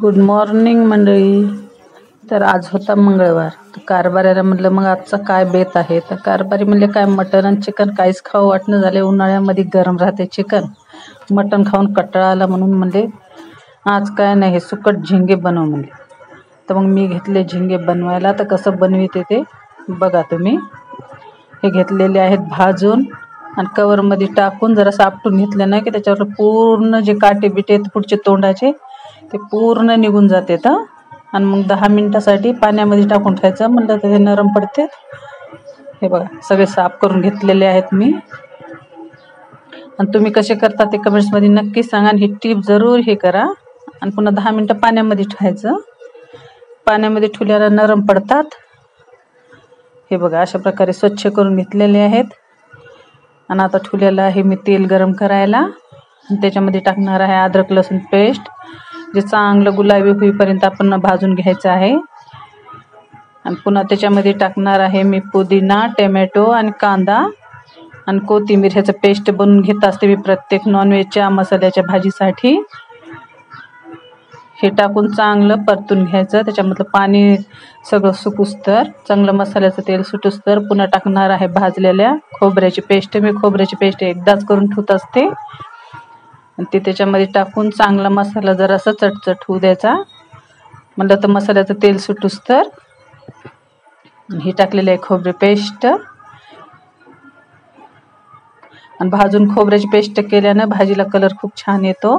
Good morning मंडळी. तर आज होता मंगळवार. तर कारभाऱ्याला म्हटलं मग आजचा काय बेत आहे. तर कारभारी म्हणले काय मटण आणि चिकन काहीच खाऊ वाटणं झाले. उन्हाळ्यामध्ये गरम राहते चिकन, मटण खाऊन कंटाळा आला म्हणून म्हणले आज काय नाही हे सुकट झिंगे बनव म्हणले. तर मग मी घेतले झिंगे बनवायला. तर कसं बनविते ते बघा तुम्ही. हे घेतलेले आहेत भाजून आणि कवरमध्ये टाकून जरासं आपटून घेतलं नाही की त्याच्यावर पूर्ण जे काटे बिटे आहेत पुढचे तोंडाचे ते पूर्ण निघून जातात. आणि मग 10 मिनिटासाठी पाण्यामध्ये टाकून ठेवायचं. म्हणलं तर ते नरम पडते. हे बघा सगळे साफ करून घेतलेले आहेत मी. आणि तुम्ही कसे करता ते कमेंट्समध्ये नक्की सांगा. आणि ही टीप जरूर हे करा. आणि पुन्हा 10 मिनिटं पाण्यामध्ये ठेवायचं. पाण्यामध्ये ठेवल्याला नरम पडतात. हे बघा अशा प्रकारे स्वच्छ करून घेतलेले आहेत. आणि आता ठेवलेलं आहे मी तेल गरम करायला. त्याच्यामध्ये टाकणार आहे अद्रक लसूण पेस्ट, जे चांगलं गुलाबी होईपर्यंत आपण भाजून घ्यायचं आहे. आणि पुन्हा त्याच्यामध्ये टाकणार आहे मी पुदिना, टोमॅटो आणि कांदा आणि कोथिंबीर. ह्याचं पेस्ट बनवून घेत असते मी प्रत्येक नॉनव्हेजच्या मसाल्याच्या भाजीसाठी. हे टाकून चांगलं परतून घ्यायचं. त्याच्यामधलं पाणी सगळं सुकूस्तर, चांगलं मसाल्याचं तेल सुटूस्तर. पुन्हा टाकणार आहे भाजलेल्या खोबऱ्याची पेस्ट. मी खोबऱ्याची पेस्ट एकदाच करून ठेवत असते. आणि ते त्याच्यामध्ये टाकून चांगला मसाला जरासा चटचट होऊ द्यायचा. म्हणलं तर मसाल्याचं तेल सुटूस्तर. ही टाकलेली आहे खोबरे पेस्ट. आणि भाजून खोबऱ्याची पेस्ट केल्यानं भाजीला कलर खूप छान येतो.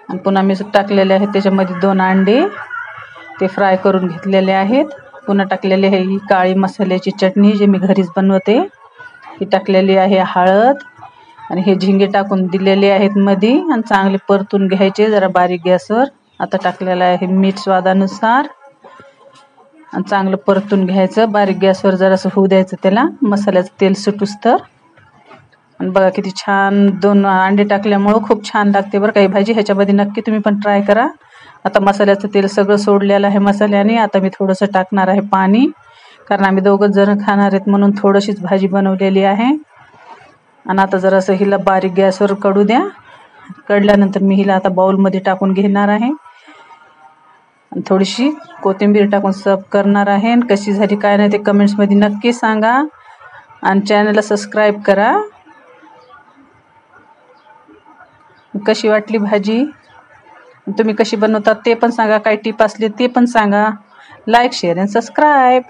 आणि पुन्हा मी टाकलेले आहेत त्याच्यामध्ये 2 अंडे, ते फ्राय करून घेतलेले आहेत. पुन्हा टाकलेले आहे ही काळी मसाल्याची चटणी जी मी घरीच बनवते. ही टाकलेली आहे हळद. आणि हे झिंगे टाकून दिलेले आहेत मध्ये आणि चांगले परतून घ्यायचे जरा बारीक गॅसवर. आता टाकलेलं आहे मीठ स्वादानुसार आणि चांगलं परतून घ्यायचं बारीक गॅसवर. जरासं होऊ द्यायचं त्याला मसाल्याचं तेल सुटूस्तर. आणि बघा किती छान 2 अंडे टाकल्यामुळं खूप छान लागते बरं काही भाजी. ह्याच्यामध्ये नक्की तुम्ही पण ट्राय करा. आता मसाल्याचं तेल सगळं सोडलेलं आहे मसाल्याने. आता मी थोडंसं टाकणार आहे पाणी, कारण आम्ही 2घंच जण खाणार आहेत म्हणून थोडीशीच भाजी बनवलेली आहे. आणि आता जरासं हिला बारीक गॅसवर कढू द्या. कढल्यानंतर मी हिला आता बाउलमध्ये टाकून घेणार आहे. आणि थोडीशी कोथिंबीर टाकून सर्व करणार आहे. आणि कशी झाली काय नाही ते कमेंट्समध्ये नक्की सांगा. आणि चॅनलला सबस्क्राईब करा. कशी वाटली भाजी, तुम्ही कशी बनवतात ते पण सांगा. काही टिप असली ते पण सांगा. लाईक, शेअर आणि सबस्क्राईब.